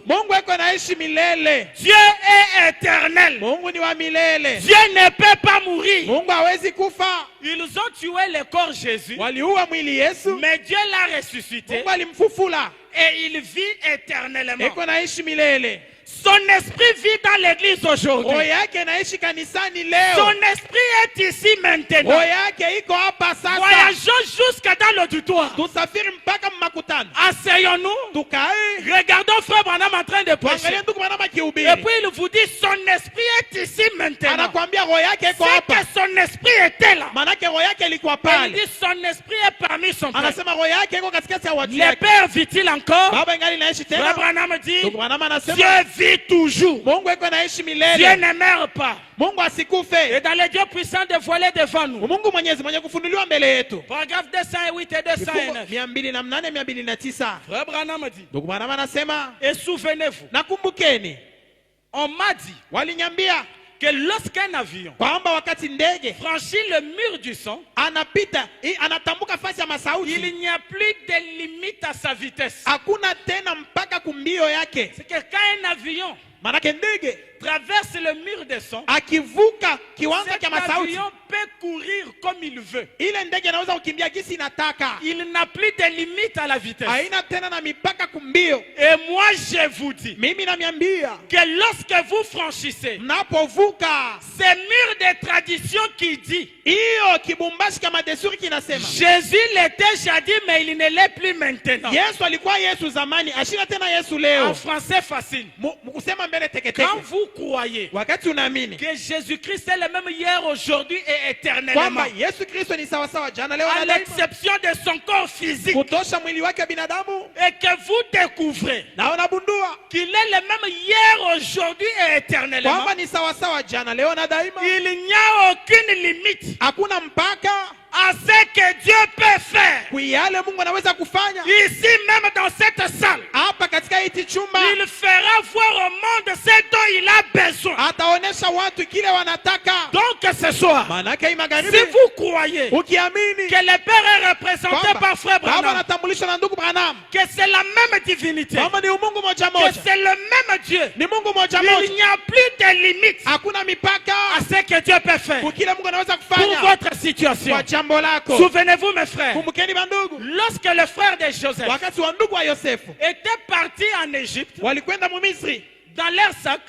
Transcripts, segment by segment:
Mungu eko anaishi milele. Dieu est éternel. Mungu ni wa milele. Dieu ne peut pas mourir. Mungu hawezi kufa. Ils ont tué le corps Jésus. Waliua mwili Yesu. Mais Dieu l'a ressuscité. Mungu alimfufula. Et il vit éternellement. Eko anaishi milele. Son esprit vit dans l'église aujourd'hui. Roho yake anaishi kanisani leo. Son esprit est ici maintenant. Roho yake iko hapa sasa. Voyageons jusqu'à dans l'auditoire. Tusafiri mpaka makutano. Asseyons-nous. Tukae. Regardons Frère Branham en train de prêcher. Tuangalie ndugu Branham akihubiri. Et puis il vous dit son esprit est ici maintenant. Anakuambia roho yake iko C'est hapa. que son esprit était là. Manake roho yake ilikuwa Il pale. dit son esprit est parmi son peuple. Anasema roho yake iko katikati ya watu Le yake. Père vit-il encore? Baba ingali naishi Frère tena. Branham dit Ndugu Branham anasema Dieu vit toujours. Mungu iko naishi Dieu milele. ne meurt pas. Mungu Et asikufe. dans les dieux puissants dévoilés devant nous. Mungu mwenyezi mwenye kufunuliwa mbele yetu. Paragraphe 208 et 209. 208 209. Frère Branham dit Ndugu Branham anasema et souvenez-vous, nakumbukeni, on m'a dit waliniambia que lorsqu'un avion kwamba wakati ndege franchit le mur du son, anapita anatambuka fasi ya masauti, il n'y a plus de limite à sa vitesse. hakuna tena mpaka kumbio yake. C'est que quand un avion Manake ndege traverse le mur des sons, akivuka kiwanja cet cha masauti, avion peut courir comme il veut. ile ndege inaweza kukimbia gisi inataka. Il n'a plus de limite à la vitesse. Haina tena na mipaka kumbio. Et moi je vous dis Mimi namiambia que lorsque vous franchissez mnapovuka ces murs de tradition qui dit hiyo kibumbashi kama desturi kinasema Jésus l'était jadis mais il ne l'est plus maintenant. Yesu alikuwa Yesu zamani, ashina tena Yesu En leo. français facile. Mkusema mbele teke Quand teke. vous croyez Wakati unaamini que Jésus-Christ est le même hier, aujourd'hui et éternellement, kwamba Yesu Kristo ni sawa sawa jana leo à na daima, l'exception de son corps physique, kutosha mwili wake wa binadamu, et que vous découvrez na unagundua qu'il est le même hier, aujourd'hui et éternellement, kwamba ni sawa sawa jana leo na daima, il n'y a aucune limite hakuna mpaka à ce que Dieu peut faire. kwa yale Mungu anaweza kufanya. Ici même dans cette salle, Hapa katika hiki chumba il fera voir au monde ce dont il a besoin. ataonesha watu kile wanataka. Donc ce soir, Manake hii magharibi, si vous croyez ukiamini que le Père est représenté par Frère Baba Branham, anatambulishwa na ndugu Branham, que c'est la même divinité, kwamba ni Mungu moja que moja, c'est le même Dieu, ni Mungu moja il moja, n'y a plus de limite hakuna mipaka à ce que Dieu peut faire kwa kile Mungu anaweza pour kufanya votre situation. kwa jambo lako. Souvenez-vous mes frères, Kumbukeni bandugu, lorsque le frère de Joseph wakati wa ndugu wa Yosefu était parti en Égypte, walikwenda mu Misri, dans leur sac,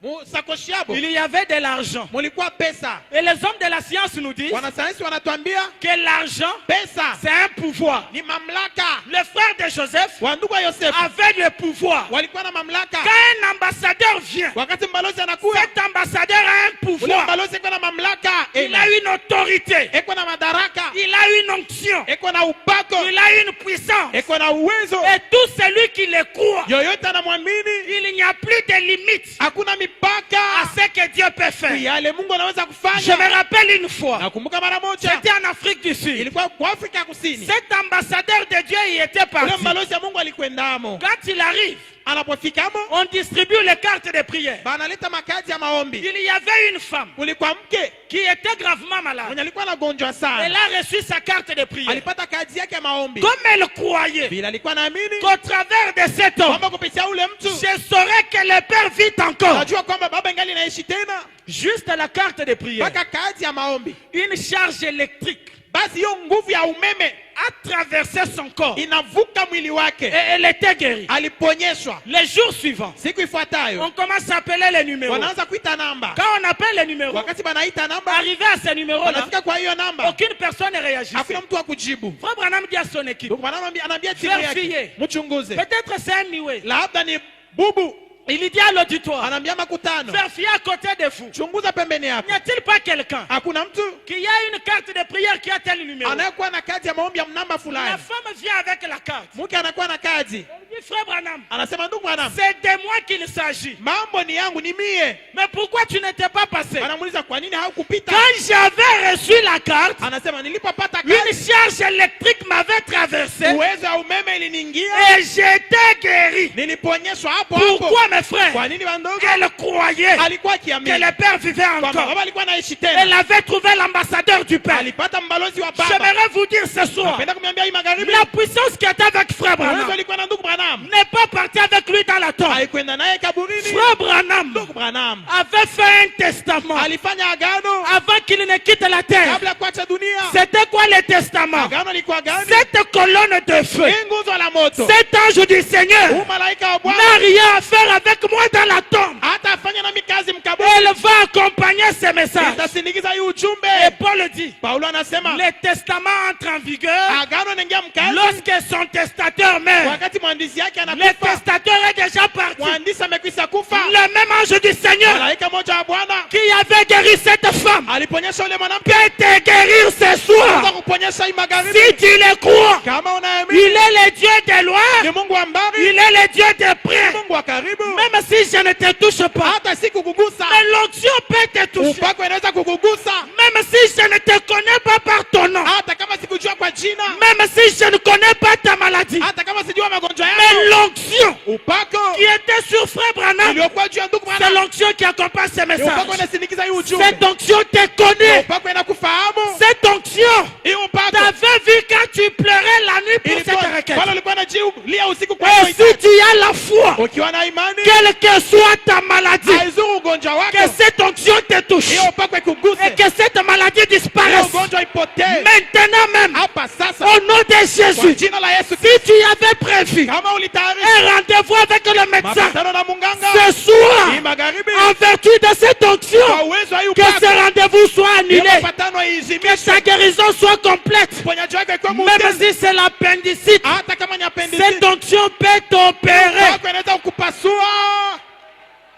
mu sakoshi yabo il y avait de l'argent. mulikuwa pesa. Et les hommes de la science nous disent Wanasayansi wanatuambia que l'argent, pesa c'est un pouvoir. ni mamlaka. Le frère de Joseph Wa ndugu wa Yosefu avait le pouvoir. walikuwa na mamlaka. Quand un ambassadeur vient, Wakati mbalozi anakuja, cet ambassadeur a un ule pouvoir. mbalozi eko na mamlaka, Il a une autorité. eko na madaraka, Il a une onction. eko na upako, Il a une puissance. eko na uwezo. Et tout celui qui le croit, Yoyote anamwamini, il n'y a plus de limite hakuna mipaka à ce que Dieu peut faire. yale Mungu anaweza Je kufanya. me rappelle une fois, Nakumbuka mara moja j'étais en Afrique du Sud. ilikuwa kwa Afrika ya Kusini, Cet ambassadeur de Dieu y était ule parti. mbalozi ya Mungu alikwendamo. Quand il arrive, Anapofikamo on distribue les cartes de prière. banaleta makadi ya maombi. Il y avait une femme Kulikuwa mke qui était gravement malade. mwenye alikuwa anagonjwa Elle sana, a reçu sa carte de prière. alipata kadi yake ya maombi. Comme elle croyait Bila alikuwa naamini qu'au travers de cet homme, kwamba kupitia ule mtu je saurais que le Père vit encore. najua kwamba baba ingali naishi tena. Juste la carte de prière. Mpaka kadi ya maombi, Une charge électrique basi hiyo nguvu ya umeme a traversé son corps inavuka mwili wake, et elle était guérie. aliponyeshwa. Les jours suivants, Siku ifuatayo on commence à appeler les numéros. wanaanza kuita namba. Quand on appelle les numéros, Wakati banaita namba, arrivé à ce numéro-là, wanafika kwa hiyo namba, aucune personne ne réagit. hakuna mtu wa kujibu. Frère Branham dit à son équipe, Ndio anaambia timu Verifie. yake, mchunguze, peut-être c'est un niwe. labda ni bubu. Il dit à l'auditoire, Anaambia makutano, vérifiez à côté de vous. chunguza pembeni N'y yako, a-t-il pas quelqu'un hakuna mtu qui a une carte de prière qui a tel numéro? anayekuwa na kadi ya maombi ya namba La fulani. femme vient avec la carte. Mke anakuwa na kadi, Elle dit, frère Branham, anasema ndugu Branham, c'est de moi qu'il s'agit. mambo ni yangu, ni mie. Mais pourquoi tu n'étais pas passé? Anamuuliza kwa nini haukupita? Quand j'avais reçu la carte, Anasema nilipopata une kadi, charge électrique m'avait traversé uwezo wa umeme iliniingia, et j'étais guéri. niliponyeshwa hapo hapo. Pourquoi mes frères? Kwa nini bandogo? Elle croyait Alikuwa que akiamini le Père vivait kwamba encore. baba alikuwa anaishi Elle tena, avait trouvé l'ambassadeur du Père. alipata mbalozi wa baba. J'aimerais vous dire ce soir, Napenda kumwambia hii magharibi, la puissance qui était avec Frère uwezo Branham alikuwa na ndugu Branham Branham n'est pas parti avec lui dans la tombe. haikwenda naye kaburini. Frère Branham Ndugu Branham avait fait un testament alifanya agano avant qu'il ne quitte la terre. kabla ya kuacha dunia. C'était quoi le testament? Agano lilikuwa gani? Cette colonne de feu, Hii nguzo la moto. cet ange du Seigneur Huyu malaika wa Bwana n'a rien à faire avec moi dans la tombe. hata afanya nami kazi mkaburi. Elle va accompagner ce message. Itasindikiza hii Et ujumbe. Paul dit, Paulo anasema le testament entre en vigueur agano inaingia mkazi lorsque son testateur meurt. wakati mwandishi yake Le anakufa. testateur est déjà parti. Mwandishi amekwisha kufa. Le même ange du Seigneur Malaika moja wa Bwana qui avait guéri cette femme aliponyesha yule mwanamke peut te guérir ce anaweza soir. kuponyesha hii magharibi. Si tu le crois, Kama il unaamini est le Dieu de loin, ni Mungu wa mbali, il est le Dieu de près. Mungu wa karibu. Même si je ne te touche pas, Hata si kukugusa, mais l'onction peut te toucher. upako inaweza kukugusa. Même si je ne te connais pas par ton nom, Hata kama sikujua kwa jina, même si je ne connais pas ta maladie, hata kama sijua magonjwa mais yako, l'onction upako qui était sur Frère Branham, iliyokuwa juu ya ndugu c'est Branham, l'onction qui accompagne ce ni upako message. inasindikiza hii ujumbe. Cette onction te connaît. Upako inakufahamu. Cette onction Hii upako t'avais vu quand tu pleurais la nuit pour ilikuwa cette requête. pale ulikuwa unajilia usiku kwa Et hiyo si hitaji. tu as la foi, Ukiwa na imani, quelle que soit ta maladie, haizuru ugonjwa wako, que cette onction te touche hiyo upako ikuguse, et que cette maladie hiyo disparaisse ugonjwa ipotee maintenant même hapa sasa au nom de kwa Jésus. jina la Yesu. Si tu avais prévu Kama ulitayarisha un rendez-vous avec le médecin mapatano na munganga ce soir, hii magharibi, en vertu de cette onction, kwa uwezo wa hii que ce upako rendez-vous soit hiyo annulé, mapatano que iizimishwe, sa guérison soit complète, uponyaji wake kwa même mutende. si c'est l'appendicite. Hata kama ni Cette appendicite, onction peut t'opérer, upako inaweza kukupasua.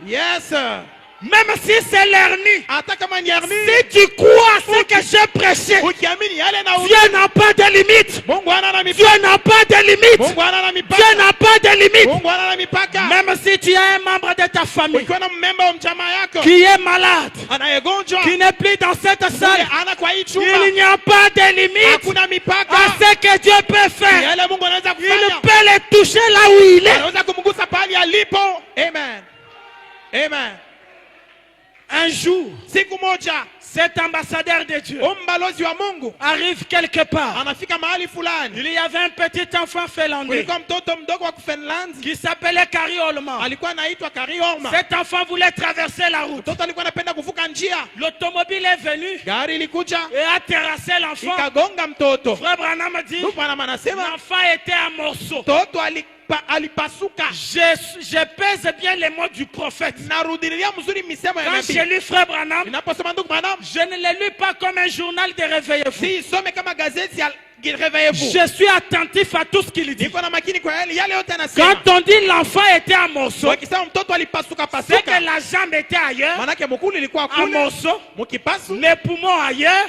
Yes, même si c'est l'hernie. hata kama ni hernie, Si tu crois ce que j'ai prêché, ukiamini yale na Dieu n'a pas de limite. Mungu hana na Dieu mipaka, n'a pas de limite. Mungu hana na Dieu mipaka, n'a pas de limite. Mungu hana na mipaka. Même si tu as un membre de ta famille Ukiwa na mmemba wa mjamaa yako qui est malade, anayegonjwa, qui n'est plus dans cette salle, ana kwa hii il chumba, n'y a pas de limite hakuna mipaka. à ce que Dieu peut faire. Yale Mungu anaweza Il kufanya, peut le toucher là où il est. anaweza kumgusa pahali alipo. Amen, amen. Un jour, Siku moja cet ambassadeur de Dieu mbalozi wa Mungu arrive quelque part. anafika mahali fulani. Il y avait un petit enfant finlandais Kulikuwa mtoto mdogo wa Finland qui s'appelait Kari Holman. alikuwa anaitwa Kari Orma. Cet enfant voulait traverser la route. Mtoto alikuwa anapenda kuvuka njia, L'automobile est venue gari ilikuja et a terrassé l'enfant. ikagonga mtoto. Frère Branham dit, Ndugu Branham anasema l'enfant était en morceaux. mtoto alipasuka. Je pèse bien les mots du prophète. Narudilia mzuri misemo ya Quand j'ai nabii. lu Frère Branham, Ninaposoma ndugu Branham, je ne l'ai lu pas comme un journal de réveillez-vous. si some kama gazeti ya réveillez-vous. Je suis attentif à tout ce qu'il dit. Niko na makini kwa yale yote anasema. Quand on dit l'enfant était en morceaux, Wakisema mtoto alipasuka c'est que pasuka, la jambe était ailleurs, manake mkulu ilikuwa en kule, morceaux, mkipasu, les poumons ailleurs,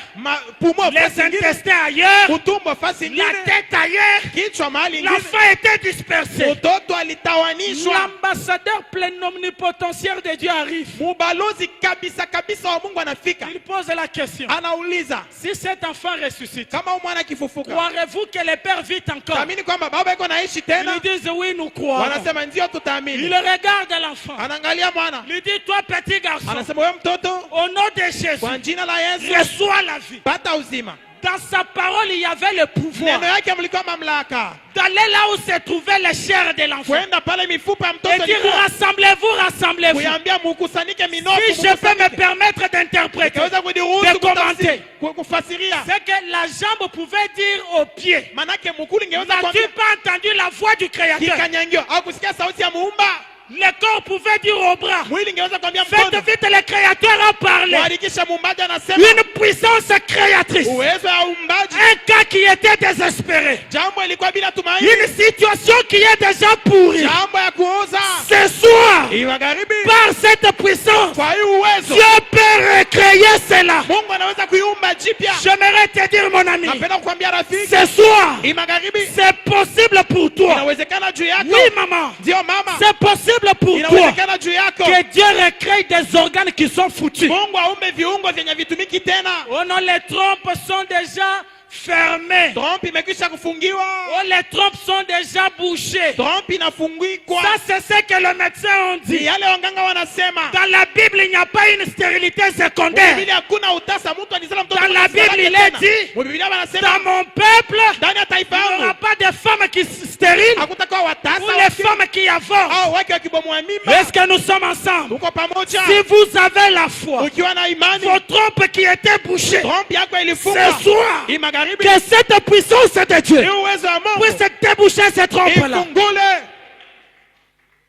pumo les fasi ingine, intestins ailleurs, utumbo fasi la ingine, tête ailleurs. kichwa mahali ingine. L'enfant était dispersé. Mtoto alitawanishwa. L'ambassadeur plein omnipotentiaire de Dieu arrive. Mubalozi kabisa kabisa wa Mungu anafika. Il pose la question. Anauliza, Si cet enfant ressuscite, kama huyu mwana akifufuka, croirez-vous que le père vit encore? taamini kwamba baba iko naishi tena? Ils disent oui, nous croyons. Wanasema ndio Il tutaamini. regarde l'enfant. Anaangalia mwana, Il dit, toi petit garçon, anasema wewe mtoto, au nom de Jésus, kwa jina la Yesu reçois la vie. pata uzima. Dans sa parole, il y avait le pouvoir Neno yake mlikuwa mamlaka d'aller là où se trouvait la chair de l'enfant kwenda pale mifupa ya et mtoto dire ilikuwa, rassemblez-vous, rassemblez-vous. kuambia mukusanyike minofu, Si je peux me permettre d'interpréter, Kaweza kudiruhusu de commenter, kufasiria, c'est que la jambe pouvait dire au pied. manake mukulu ingeweza N'as-tu kuambia pas entendu la voix du Créateur? kikanyangio au kusikia sauti ya muumba. Le corps pouvait dire au bras. Mwili ingeweza kuambia Faites mkono, vite, le Créateur a parlé. kuhakikisha muumbaji anasema Une puissance créatrice. uwezo ya uumbaji. Un cas qui était désespéré. Jambo ilikuwa bila tumaini, Une situation qui est déjà pourrie. jambo ya kuoza. Ce soir, Hii magharibi, par cette puissance, kwa hii uwezo Dieu peut recréer cela. Mungu anaweza kuiumba jipya. J'aimerais te dire, mon ami, Napenda kukwambia rafiki, ce soir, hii magharibi c'est possible pour toi. inawezekana juu yako. Oui, maman, Ndio mama, c'est possible pour toi inawezekana juu yako. que Dieu recrée des organes qui sont foutus. Mungu aumbe viungo vyenye vitumiki tena. Oh non, les trompes sont déjà fermées. Trompe imekwisha kufungiwa. Oh, les trompes sont déjà bouchées. Trompe inafungikwa. Ça, c'est ce que les médecins ont Ni dit. yale wanganga wanasema. Dans la Bible, il n'y a pas une stérilité secondaire. Biblia hakuna utasa mtu alizala mtoto. Dans la Bible, il est dit, Biblia wanasema dans mon peuple, ndani ya taifa il n'y aura yangu pas de femmes qui stérilent hakutakuwa watasa ou les femmes qui avortent. au wake wakibomoa mimba. Est-ce que nous sommes ensemble? Uko pamoja? Si vous avez la foi, Ukiwa na imani, vos trompes qui étaient bouchées, trompe yako ilifungwa. ce soir, Hii magharibi que cette puissance de ni Dieu uwezo wa Mungu puisse déboucher ces trompes-là. ifungule.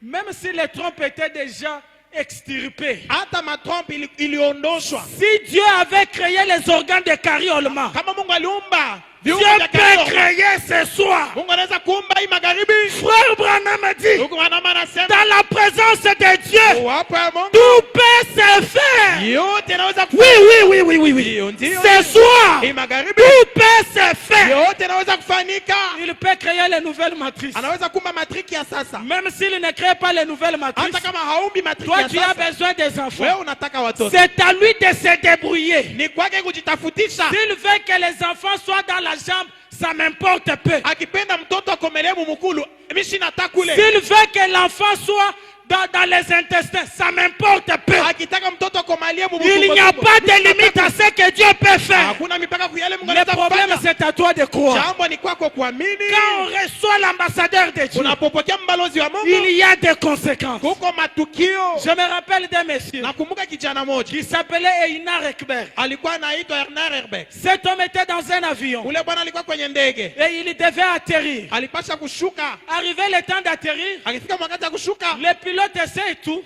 Même si les trompes étaient déjà extirpées. Hata matrompe iliondoshwa. Si Dieu avait créé les organes de cariolement, Kama Mungu aliumba Dieu viungo vya peut kiroho, créer ce soir. Mungu anaweza kuumba hii magharibi. Frère Branham a dit, Mungu anasema dans la présence de Dieu, uwapo ya Mungu tout peut se faire. yote inaweza Oui, kufanyika. oui, oui, oui, oui, oui. Ndio, ndio. Ce soir, Hii magharibi tout peut se faire. yote inaweza kufanyika. Il peut créer les nouvelles matrices. Anaweza kuumba matriki ya sasa. Même s'il ne crée pas les nouvelles matrices, Hata kama haumbi matriki toi ya tu as sasa, besoin des enfants. wewe unataka watoto. C'est à lui de se débrouiller. Ni kwake kujitafutisha. S'il veut que les enfants soient dans la jambe, ça m'importe peu. Akipenda mtoto akomelee mumukulu, mimi sina nataka kule. S'il veut que l'enfant soit dans les intestins, ça m'importe peu. Akitaka mtoto akomalie Il n'y a pas de limite à ce que Dieu peut faire. Hakuna mipaka kwa yale Mungu Le anaweza problème, kufanya. c'est à toi de croire. Jambo ni kwako kuamini. Quand on reçoit l'ambassadeur de Dieu, Unapopokea mbalozi wa Mungu, il y a des conséquences. kuko matukio. Je me rappelle d'un monsieur Nakumbuka kijana moja qui s'appelait Einar Ekberg. alikuwa anaitwa Ernest Herbeck. Cet homme était dans un avion Ule bwana alikuwa kwenye ndege, et il devait atterrir. alipasha kushuka. Arrivé le temps d'atterrir, Akifika wakati wa kushuka, le pilote essaie et tout.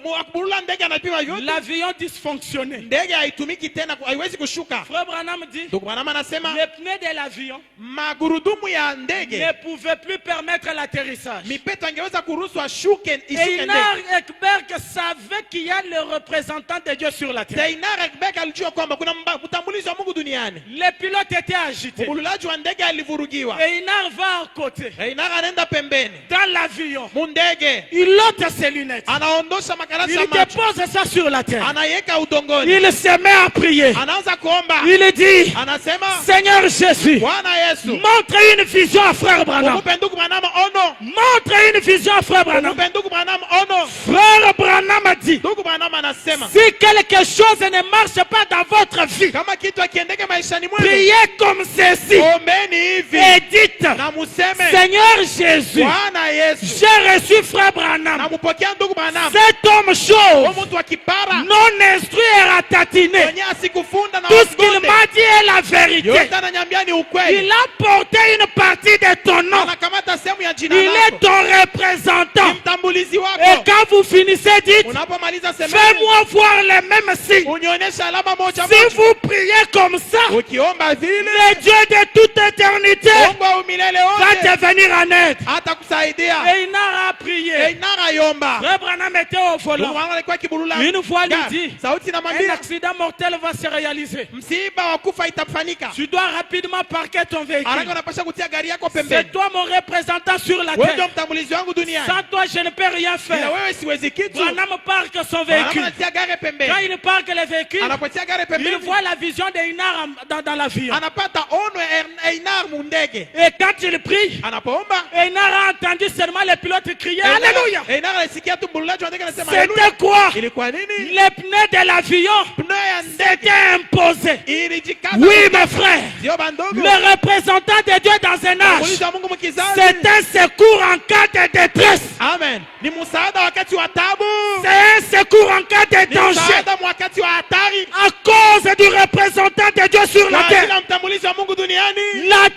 mwakurula ndege anapima yote, L'avion dysfonctionnait. ndege haitumiki tena, haiwezi kushuka. Frère Branham dit, Ndugu Branham anasema les pneus de l'avion magurudumu ya ndege ne pouvaient plus permettre l'atterrissage. mipeto angeweza kuruhusu ashuke ishuke Einar ndege. Ekberg savait qu'il y a le représentant de Dieu sur la terre. Einar Herbeck alijua kwamba kuna mtambulizi wa Mungu duniani. Le pilote était agité. Mbululaji wa ndege alivurugiwa. Einar va à côté. Einar anaenda pembeni Dans l'avion, mundege, il ôte ses lunettes. anaondosha makarasi Il ya macho, dépose ça sur la terre. anaiweka udongoni, Il se met à prier. anaanza kuomba, Il dit, anasema Seigneur Jésus, Bwana Yesu, montre une vision à frère Branham. umupe ndugu Branham ono, Montre une vision à frère Branham. umupe ndugu Branham ono. Frère Branham a dit, Ndugu Branham anasema si quelque chose ne marche pas dans votre vie, kama kitu akiendeke maishani mwenu, priez comme ceci ombeni hivi et dites, na museme, Seigneur Jésus, Bwana Yesu, j'ai reçu frère na Branham. mupokea ndugu Branham, Cet homme chauve, mtu wa kipara non instruit et ratatiné, mwenye asikufunda na tout ce qu'il wagonde, m'a dit est la vérité. yote ananyambia ni ukweli. Il a porté une partie de ton nom. Anakamata sehemu ya jina Il est lako, ton ni représentant. mtambulizi Et wako. quand vous finissez, dites, Unapomaliza semeni, fais-moi voir les mêmes signes. unionyeshe alama moja Si moja. vous priez comme ça, Ukiomba vile, le Dieu de toute éternité Mungu wa umilele va wote te venir en aide. atakusaidia. Et il n'a prié. Einar ayomba. Frère Branham était au Ndugu volant. wangu alikuwa kiburula. Une fois, il Gari. dit, Sauti un inamwambia accident mortel va se réaliser. msiba wa kufa itafanyika. Tu dois rapidement parquer ton Haraka véhicule. unapasha kutia gari yako C'est pembeni. toi mon représentant sur la Wewe ndio terre. mtambulizi wangu duniani. Sans toi, je ne peux rien Bila faire. wewe siwezi kitu. Branham parque son Branham véhicule. anatia gari pembeni. Quand il parque le véhicule, Anapotia gari il pembeni, voit la vision d'Einar dans l'avion. anapata ono ya Einar mundege. Et quand il prie, Anapoomba, Einar a entendu seulement le pilote crier Alléluia. Einar alisikia tu mbululaji wa ndege anasema haleluya. C'était quoi? Ilikuwa nini? Les pneus de l'avion Pneu ya ndege s'étaient imposés. ilijikaza. Oui, mes frères. Sio bandogo. Le représentant de Dieu dans un âge, Mtambulizi wa Mungu mkizazi. c'est un secours en cas de détresse. Amen. Ni msaada wakati wa taabu. C'est un secours en cas de Ni danger. msaada wakati wa hatari. À cause du représentant de Dieu sur la Kwa ajili terre. ya mtambulizi wa Mungu duniani.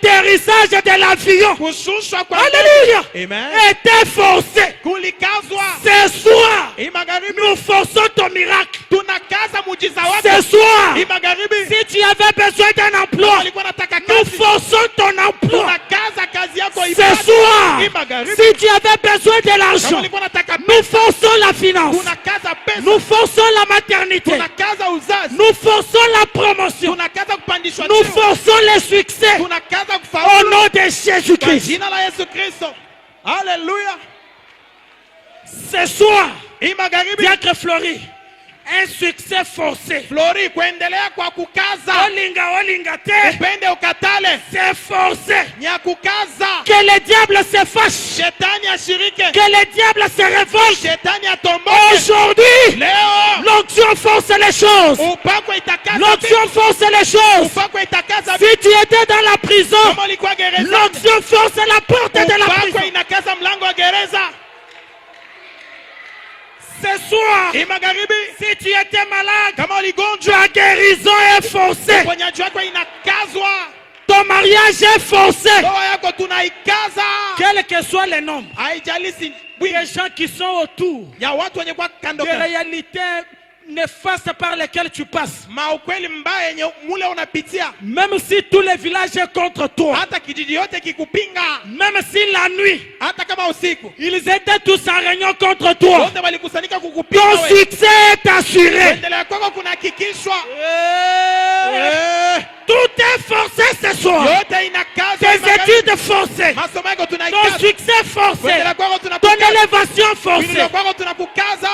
L'atterrissage de l'avion, Kushushwa kwa Alléluia, Amen. était forcé. Kulikazwa. Ce soir, Hii magharibi nous forçons ton miracle. tunakaza muujiza Ce wako. soir, Hii magharibi si tu avais besoin d'un emploi, walikuwa nataka nous kazi. forçons ton emploi. Tunakaza kazi yako Ce ibada. soir, Hii magharibi si tu avais besoin de kama l'argent, ulikuwa nataka nous forçons la finance. tunakaza pesa. Nous forçons la maternité. Tunakaza uzazi. Nous forçons la promotion. Tunakaza kupandishwa Nous cheo. forçons le succès. Tunakaza Au kufaulu. nom de Kwa Jésus-Christ. jina la Yesu Kristo. Haleluya. Ce soir, Hii magharibi Diacre Fleury, un succès forcé. Flori, kuendelea kwa kukaza. Olinga te. Upende ukatale. C'est forcé. Ni ya kukaza. Que le diable se fâche. Shetani ashirike. Que le diable se révolte. Shetani atomboke. Aujourd'hui, Leo. l'onction force les choses. Upako itakaza. L'onction force les choses. Upako itakaza. Si tu étais dans la prison, Kama ulikuwa gereza. l'onction force la porte de la Upako prison. inakaza mlango wa gereza. Ce soir, Magharibi. si tu étais malade, Kama uligonjwa. ta guérison est forcée. Uponyaji wako inakazwa. Ton mariage est forcé. Ndoa yako tunaikaza. Quel que soit le nombre, Haijalishi les gens qui sont autour, ya watu wenye kwa kando des kando. réalités néfastes par lesquelles tu passes. Maukweli mbaya yenye mule unapitia. Même si tous les villages sont contre toi, Hata kijiji yote kikupinga. même si la nuit, Hata kama usiku. ils étaient tous en réunion contre toi, Wote walikusanyika kukupinga ton wewe. succès est assuré. Endelea kwako kunahakikishwa. Tout est forcé ce soir. Yote inakazwa. Tes études forcées, Masomo yako ton tunaikaza. succès forcé, Kuendelea kwako ton tunakukaza. élévation forcée. Kuendelea kwako tunakukaza.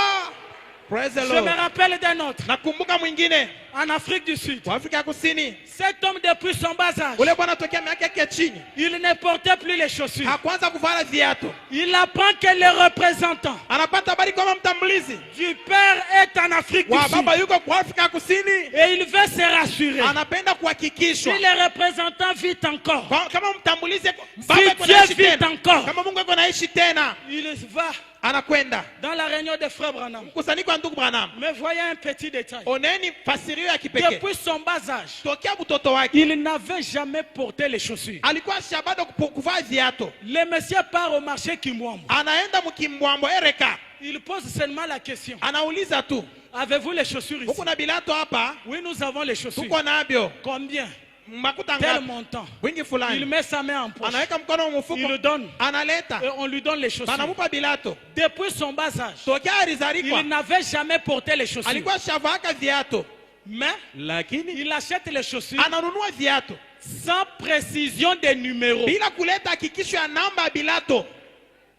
Praise the Je me Lord. rappelle d'un autre, Nakumbuka mwingine en Afrique du Sud. wa Afrika ya Kusini. Cet homme depuis son bas âge, Ule bwana tokea miaka yake ya chini. il ne portait plus les chaussures. Hakwanza kuvala viatu. Il apprend que le représentant Anapata habari kama mtambulizi du père est en Afrique du wa Sud. baba yuko kwa Afrika ya Kusini. Et il veut se rassurer. Anapenda Si kuhakikishwa le représentant vit encore, kama mtambulizi baba si yuko Dieu naishi vit tena. encore, Kama Mungu yuko naishi tena, il va anakwenda dans la réunion de Frère Branham. mkusanyiko wa ndugu Branham. Mais voyez un petit détail. Oneni fasirio ya kipekee. Depuis son bas âge, Tokea mtoto wake il n'avait jamais porté les chaussures. alikuwa shabado kuvaa viatu. Le monsieur part au marché Kimwambo. Anaenda mkimbwambo ereka. Il pose seulement la question. Anauliza tu, Avez-vous les chaussures ici? huku na bilato hapa? Oui, nous avons les chaussures. Tuko nabyo. Combien? Makuta Tel ngapi? montant. Wingi Il fulani. met sa main en poche. Anaweka mkono Il mfuko. le donne. Analeta. Et on lui donne les chaussures. Banamupa bilato. Depuis son bas âge, Tokea alizarikwa. il n'avait jamais porté les chaussures. Alikuwa shavaka viatu. Mais Lakini il achète les chaussures ananunua viatu sans précision des numéros. bila kuleta hakikisho ya namba ya bilato.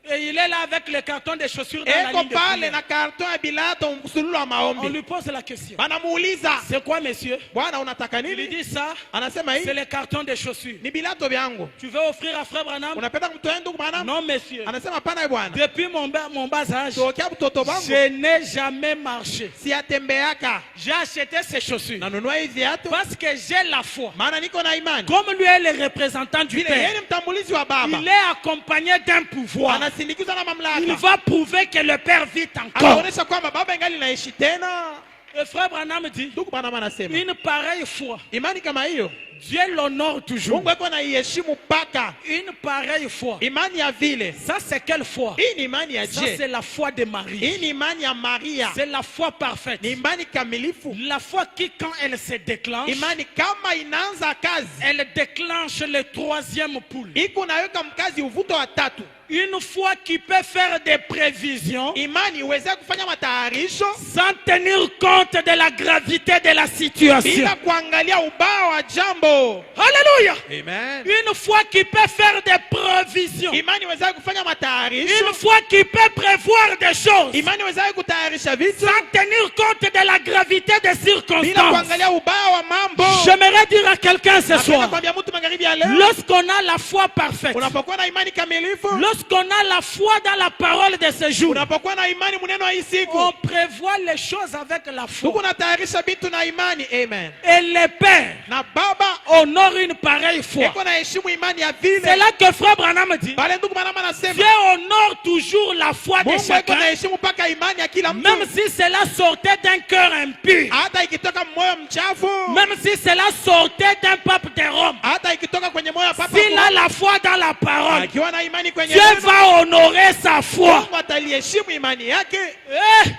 Et il est là avec le carton des chaussures dans la Eko ligne de pale prière. na karton ya bilato msululu wa On maombi. lui pose la question. Banamuuliza, C'est quoi, monsieur? bwana unataka Il lui nini? dit ça, Anasema c'est hii le carton des chaussures. ni bilato vyangu. Tu veux offrir à Frère Branham? Unapenda kumtoa ndugu bwana? Non, monsieur. Anasema hapana bwana. Depuis mon bas âge, Tokea mtoto wangu je n'ai jamais marché. siatembeaka. J'ai acheté ces chaussures Nanunua hii viatu parce que j'ai la foi. maana niko na imani. Comme lui est le représentant du Vile yeye Père, ni mtambulizi wa baba. il est accompagné d'un pouvoir. Anasindikizwa na Il mamlaka. va prouver que le Père vit encore. Anaonyesha kwamba baba ingali naishi tena. Et Frère Branham dit, Ndugu bwana anasema une pareille foi, imani kama hiyo Dieu l'honore toujours. Mungu eko na iheshimu paka. Une pareille foi. Imani ya vile. Ça, c'est quelle foi? Hii ni imani ya Ça, je. c'est la foi de Hii Marie. ni imani ya Maria. C'est la foi parfaite. Ni imani kamilifu. La foi qui, quand elle se déclenche, Imani kama inaanza kazi, elle déclenche le troisième poule. iko naweka mkazi uvuto wa tatu. Une foi qui peut faire des prévisions Imani iweze kufanya matayarisho sans tenir compte de la gravité de la situation. bila kuangalia ubao wa jambo. Alléluia. Amen. Une foi qui peut faire des prévisions. Imani iweze kufanya matayarisho. Une foi qui peut prévoir des choses Imani iweze kutayarisha vitu sans tenir compte de la gravité des bila circonstances. kuangalia ubao wa mambo. J'aimerais dire à quelqu'un ce Napenda soir, kuambia mtu magharibi ya leo, lorsqu'on a la foi parfaite, unapokuwa na imani kamilifu, lorsqu'on a la foi dans la parole de ce jour, unapokuwa na imani muneno wa hii siku, on prévoit les choses avec la foi. tuko natayarisha vitu na imani. Amen. Et le Père Na baba honore une pareille foi. eko na heshimu imani ya C'est vile. là que Frère Branham dit, Pale ndugu manama anasema Dieu honore toujours la foi de Mungu eko chacun, na heshimu mpaka imani ya kila mtu. même si cela sortait d'un cœur impur, Hata ikitoka moyo mchafu, même si cela sortait d'un pape de Rome. hata ikitoka kwenye moyo wa papa, S'il a la foi dans la parole, akiwa na imani kwenye Dieu neno, va honorer sa foi. Mungu ataliheshimu imani yake.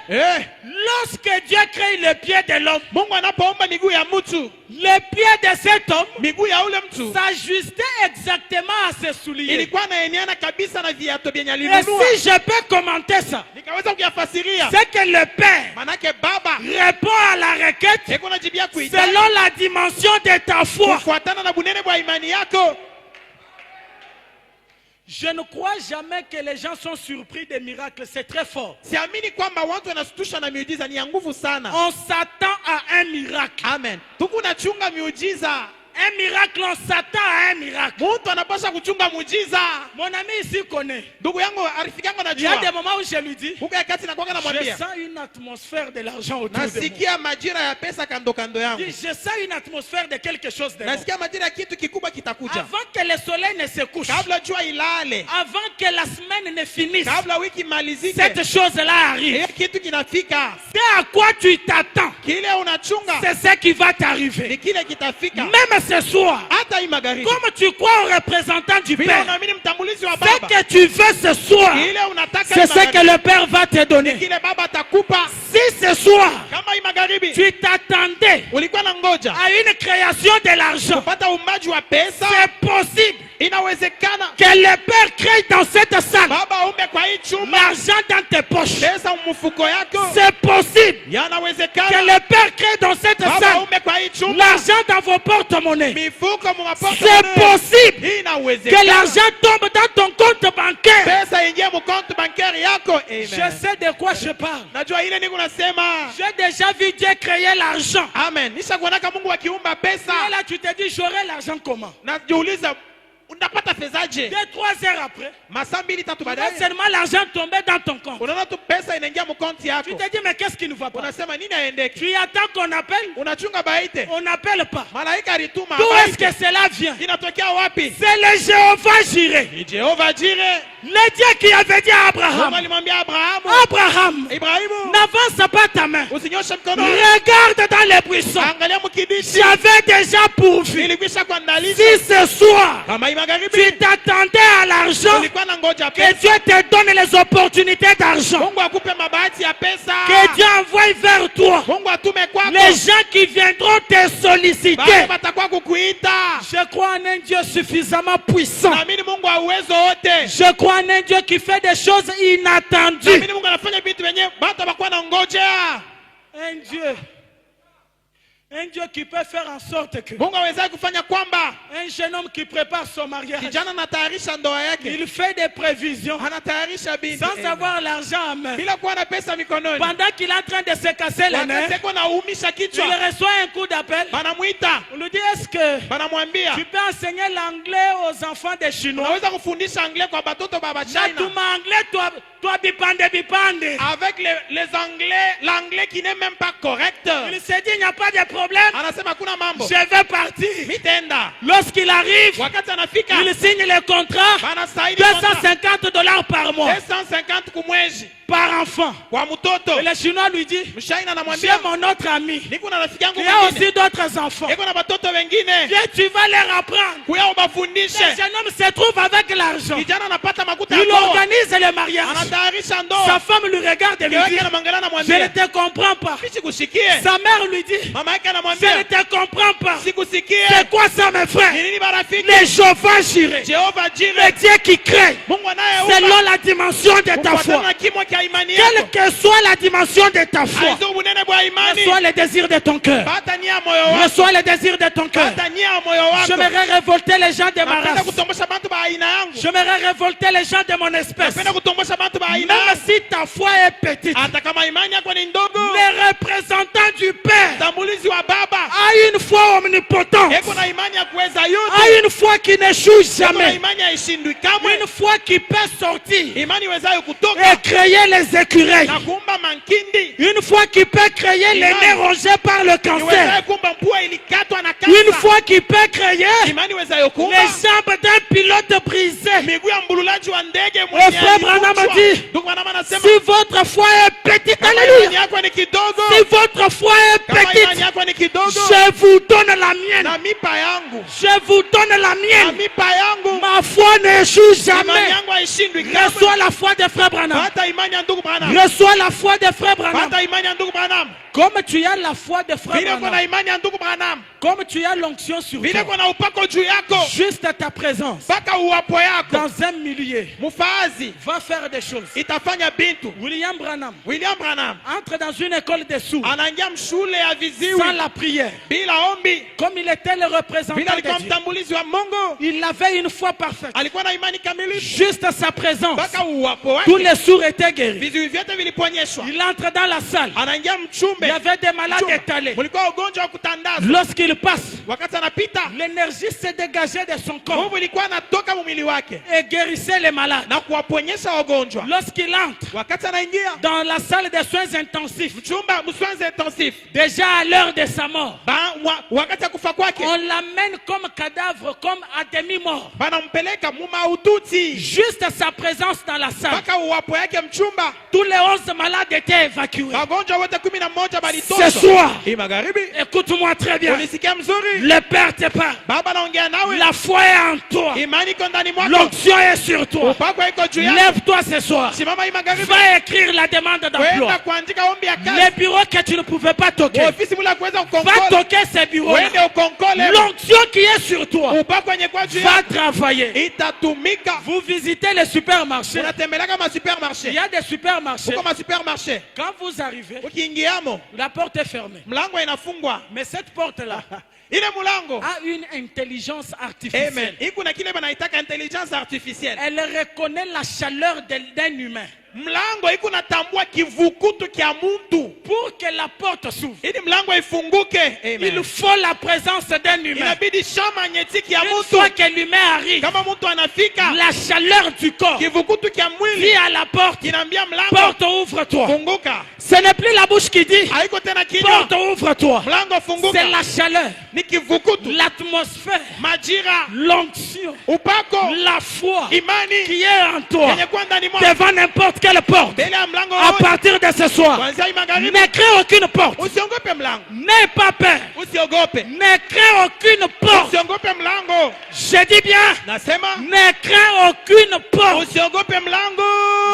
Eh, lorsque Dieu crée le pied de l'homme, Mungu anapoomba miguu ya mtu, le pied de cet homme miguu ya ule mtu s'ajustait exactement à ses souliers. ilikuwa naeniana kabisa na viatu vyenye Et alinunua. si je peux commenter ça, Nikaweza kuyafasiria, c'est que le Père manake baba répond à la requête eko najibia kuita selon la dimension de ta foi. kufuatana na bunene bwa imani yako. Je ne crois jamais que les gens sont surpris des miracles. C'est très fort. Siamini kwamba watu wanashtushwa na miujiza, ni ya nguvu sana. On s'attend à un miracle. Amen. Tukunachunga miujiza. Un miracle, on s'attend à un miracle. Mtu anapaswa kuchunga muujiza. Mon ami ici connaît. Ndugu yangu arifiki yangu Il y a des anajua. moments où je lui dis, Huko yakati nakuwa je namwambia. sens une atmosphère de l'argent autour de moi. Nasikia majira ya pesa kando kando yangu. Je sens une atmosphère de quelque chose de bon. Nasikia majira ya kitu kikubwa kitakuja. Avant que le soleil ne se couche, Kabla jua ilale. avant que la semaine ne finisse, Kabla wiki malizike. cette chose-là arrive. Hiyo kitu kinafika. C'est à quoi tu t'attends. Kile unachunga. C'est ce qui va Ni t'arriver. kile kitafika. Même ce soir, Hata hii magharibi. comme tu crois au représentant du Vile Père, unaamini mtambulizi wa ce baba. que tu veux ce soir, Kile unataka c'est hii ce que magharibi. le Père va te donner. Kile baba atakupa. Si ce soir, Kama hii magharibi. tu t'attendais Ulikuwa na ngoja. à une création de l'argent, Kupata umbaji wa pesa. c'est possible Inawezekana. que le Père crée dans cette salle Baba umbe kwa hii chumba. l'argent dans tes poches. Pesa mfuko yako. C'est possible que Yanawezekana. le Père crée dans cette Baba salle umbe kwa hii chumba. l'argent dans vos porte-monnaies. Mifuko mwaporte. C'est possible Hii que inawezekana. l'argent tombe dans ton compte bancaire. Pesa ingie mu compte bancaire yako. Je Amen. sais de quoi je parle. Najua ile niko nasema. J'ai déjà vu Dieu créer l'argent. Amen. Nisha kuonaka Mungu akiumba pesa. Et là, tu te dis, j'aurai l'argent comment? Najiuliza unapata fezaje? 2-3 heures après, Masaa 2-3 non baadaye. seulement l'argent tombait dans ton compte. Unaona tu pesa inaingia mu compte Tu yako. te dis, mais qu'est-ce qui ne va pas? Unasema nini aendeke? Tu attends qu'on appelle, Unachunga baite. on n'appelle pas. Malaika alituma D'où est-ce baite. que cela vient? Inatokea wapi? C'est le Jéhovah Jireh. Ni Jehova Jire. Le Dieu qui avait dit à Mungu Abraham, alimwambia Abrahamu. Abraham, Ibrahimu. n'avance pas ta main. Usinyoshe mkono. Regarde dans les buissons. Angalia mkidishi. J'avais déjà pourvu. Nilikwisha kuandalisha. Si ce soir, Kama hii tu magharibi. t'attendais à l'argent, Ulikuwa na ngoja que pesa. Dieu te donne les opportunités d'argent. Mungu akupe mabahati ya pesa. Que Dieu envoie vers toi Mungu atume kwako. les gens qui viendront te solliciter. Bale batakuwa kukuita. Je crois en un Dieu suffisamment puissant. Naamini Mungu wa uwezo wote. Je crois en un Dieu qui fait des choses inattendues. Naamini Mungu anafanya vitu venye batu bakuwa na ngojea. Un Dieu qui peut faire en sorte que Mungu aweza kufanya kwamba un jeune homme qui prépare son mariage, kijana anatayarisha ndoa yake. il fait des prévisions Anatayarisha binti. sans avoir l'argent en main. Bila kuwa na pesa mikononi. Pendant qu'il est en train de se casser les Wakati nerfs, eko naumisha il kichwa. reçoit un coup d'appel. Banamuita. On lui dit, est-ce que Banamwambia. tu peux enseigner l'anglais aux enfants des Chinois? Unaweza kufundisha anglais kwa batoto baba China. Natuma anglais, toi bipande bipande. Avec les anglais, l'anglais qui n'est même pas correct. Il s'est dit, il n'y a pas de problème. Anasema kuna mambo. Je vais partir. Mitenda. Lorsqu'il arrive, Wakati anafika. il signe le contrat. Banasaini contrat. $250 par mois. 250 kumwezi. Par enfant. Kwa mtoto. Et le Chinois lui dit, Mshaina j'ai anamwambia. mon autre ami. Niko na rafiki yangu Il y a mwingine. aussi d'autres enfants. Eko na batoto wengine. Viens, tu vas leur apprendre. Kuya Le ubafundishe. jeune homme se trouve avec l'argent. Kijana anapata makuta ya Il ndoa. organise le mariage. Anatayarisha Sa ndoa. femme lui regarde et lui Yeye dit, anamwangalia je ne anamwambia. te comprends pas. Sikusikie. Sa mère lui dit, Mama yake je ne anamwambia. te comprends pas. Sikusikie. C'est quoi ça, mes frères? Ni nini barafiki? Le Jéhovah Jireh, Jehova le Jire. Dieu qui crée Mungu anayeumba. selon la dimension de ta Kufuatana foi. na kimo cha imani Quelle yako. que soit la dimension de ta foi, Aizo bunene bwa imani. reçois le désir de ton cœur. Pata nia moyo wako. Reçois le désir de ton cœur. Pata nia moyo wako. J'aimerais révolter les gens de ma Napenda race. kutombosha bantu ba aina yangu. J'aimerais révolter les gens de mon espèce. Napenda kutombosha bantu ba aina Même yangu. si ta foi est petite, Hata kama imani yako ni ndogo. les représentants du Père Tambulizi wa baba. a une foi omnipotente, Eko na imani ya kuweza a yote. une foi qui n'échoue Eko na jamais, imani haishindwi kamwe. une foi qui peut sortir Imani iwezayo kutoka et créer les écureuils, na kuumba mankindi. une foi qui peut créer les nez rongés par le cancer, Iwezayo kuumba mpua ilikatwa na une kansa. foi qui peut créer Imani iwezayo kuumba les jambes d'un pilote brisé. miguu ya mbululaji wa ndege Frère Branham a dit, Ndugu Branham anasema si votre foi est petite, kama alléluia, imani yako ni kidogo, si votre foi est kama imani petite, yako ni kidogo, je vous donne la mienne. na mipa yangu, Je vous donne la na mienne. mipa yangu, Ma foi n'échoue imani jamais. yangu haishindwi kamwe. Reçois la foi de Frère Branham. Pata imani ya ndugu Branham. Reçois la foi de Frère Branham. Pata imani ya ndugu Branham. Comme tu as la foi de Frère Vile kuna Branham, imani ya ndugu Branham. comme tu as l'onction sur Vile toi, kuna upako juu yako. juste ta présence Mpaka uwapo yako. dans un millier Mufaazi va faire des choses. itafanya bintu. William Branham William Branham entre dans une école de sourds anaingia mshule ya viziwi sans la prière. bila ombi, comme il était le représentant bila alikuwa de Dieu, mtambulizi wa Mungu, il avait une foi parfaite. alikuwa na imani kamilifu. Juste sa présence, Mpaka uwapo tous wake les sourds étaient guéris. vizuizi vyote viliponyeshwa. Il entre dans la salle. Anaingia Il y mchumbe, avait des malades Chumba. étalés. Mulikuwa ugonjwa wa kutandazwa. Lorsqu'il passe, Wakati anapita, l'énergie s'est dégagée de son corps nguvu ilikuwa inatoka mwili wake et guérissait les malades. na kuwaponyesha wagonjwa. Lorsqu'il entre Wakati anaingia dans la salle de soins intensifs, mchumba mswanzi intensif, déjà à l'heure de sa mort, wakati ya kufa kwake on l'amène comme cadavre, comme à demi-mort. banampeleka mumaututi. Juste sa présence dans la salle, Mpaka uwapo yake mchumba, tous les 11 malades étaient évacués. wagonjwa wote 11 Ce balitoshwa. soir, Hii magharibi écoute-moi très bien. ulisikia mzuri, Le Père te parle. Baba naongea nawe, La foi est en toi. imani iko ndani mwako, L'onction est sur toi. upako iko juu yako. Lève-toi ce soir. Simama hii magharibi, Va écrire la demande kwenda d'emploi. kuandika ombi ya Les kazi. bureaux que tu ne pouvais pas toquer, Ofisi mula kuweza va kukonkola, toquer ces bureaux. wende ukonkole. L'onction qui est sur toi Upako wenye kwa juu va yako travailler. itatumika. Vous visitez les supermarchés. Unatembeleka ma Il supermarché, y a des supermarchés. uko ma supermarché, Quand vous arrivez, ukiingiamo la porte est fermée. mlango inafungwa. Mais cette porte-là Ile mlango, a une intelligence artificielle. amen, iko na kile banaitaka intelligence artificielle. Elle reconnaît la chaleur d'un humain. Mlango iko natambua kivukutu kya muntu. Pour que la porte s'ouvre, Ili mlango ifunguke, il amen, faut la présence d'un humain. inabidi shama nyetiki ya Une mutu. fois que l'humain arrive, Kama mtu anafika, la chaleur du corps kivukutu kya dit mwili à la porte, kinaambia mlango porte ouvre-toi. funguka. Ce n'est plus la bouche qui dit, Haiko tena kinywa, porte ouvre-toi. mlango funguka. C'est la chaleur, Ni kivukutu, l'atmosphère, majira, l'onction, upako, la foi imani qui est en toi yenye kuwa ndani mwako. devant n'importe quelle porte. Mbele ya mlango À wote, partir de ce soir, kuanzia hii magharibi, ne crains aucune porte. usiogope mlango, N'aie pas peur. usiogope, Ne crains aucune porte. usiogope mlango. Je dis bien, Nasema ne crains aucune porte. usiogope mlango.